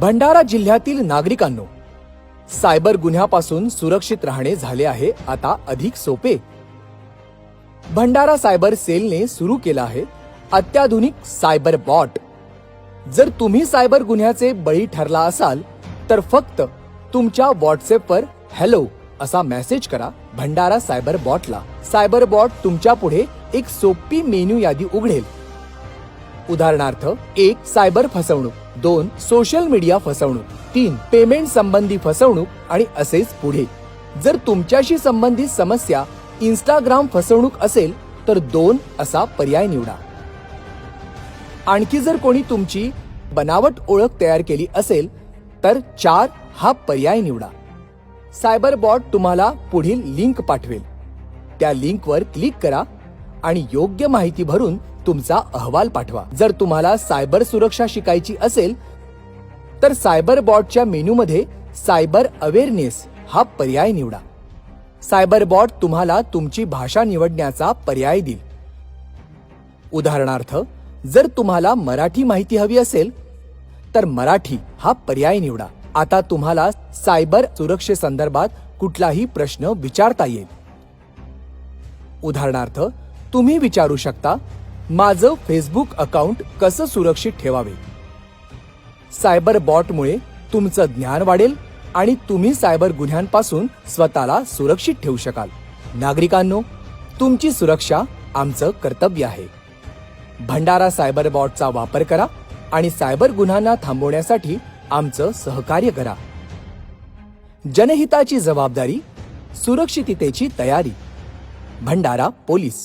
भंडारा जिल्ह्यातील नागरिकांनो, सायबर गुन्ह्यापासून सुरक्षित राहणे झाले आहे आता अधिक सोपे. भंडारा सायबर सेलने सुरू केला आहे अत्याधुनिक सायबर बॉट. जर तुम्ही सायबर गुन्ह्याचे बळी ठरला असाल तर फक्त तुमच्या व्हॉट्सअपवर हॅलो असा मेसेज करा भंडारा सायबर बॉटला. सायबर बॉट तुमच्या पुढे एक सोपी मेन्यू यादी उघडेल. उदाहरणार्थ 1. सायबर फसवणूक, 2. सोशल मीडिया फसवणूक, 3. पेमेंट संबंधी फसवणूक आणि असेच पुढे. जर तुमच्याशी संबंधित समस्या इंस्टाग्राम फसवणूक असेल तर 2 असा पर्याय निवडा. आणखी जर कोणी तुमची बनावट ओळख तयार केली असेल तर 4 हा पर्याय निवडा. सायबर बॉट तुम्हाला पुढील लिंक पाठवेल. त्या लिंकवर क्लिक करा आणि योग्य माहिती भरून तुमचा अहवाल पाठवा. जर तुम्हाला सायबर सुरक्षा शिकायची असेल तर सायबर बॉटच्या मेनूमध्ये सायबर अवेअरनेस हा पर्याय निवडा. सायबर बॉट तुम्हाला तुमची भाषा निवडण्याचा पर्याय देईल. उदाहरणार्थ जर तुम्हाला मराठी माहिती हवी असेल तर मराठी हा पर्याय निवडा. आता तुम्हाला सायबर सुरक्षेसंदर्भात कुठलाही प्रश्न विचारता येईल. उदाहरणार्थ तुम्ही विचारू शकता, माझं फेसबुक अकाउंट कसं सुरक्षित ठेवावे. सायबर बॉटमुळे तुमचं ज्ञान वाढेल आणि तुम्ही सायबर गुन्ह्यांपासून स्वतःला सुरक्षित ठेवू शकाल. नागरिकांनो, तुमची सुरक्षा आमचं कर्तव्य आहे. भंडारा सायबर बॉटचा वापर करा आणि सायबर गुन्ह्यांना थांबवण्यासाठी आमचं सहकार्य करा. जनहिताची जबाबदारी, सुरक्षिततेची तयारी. भंडारा पोलीस.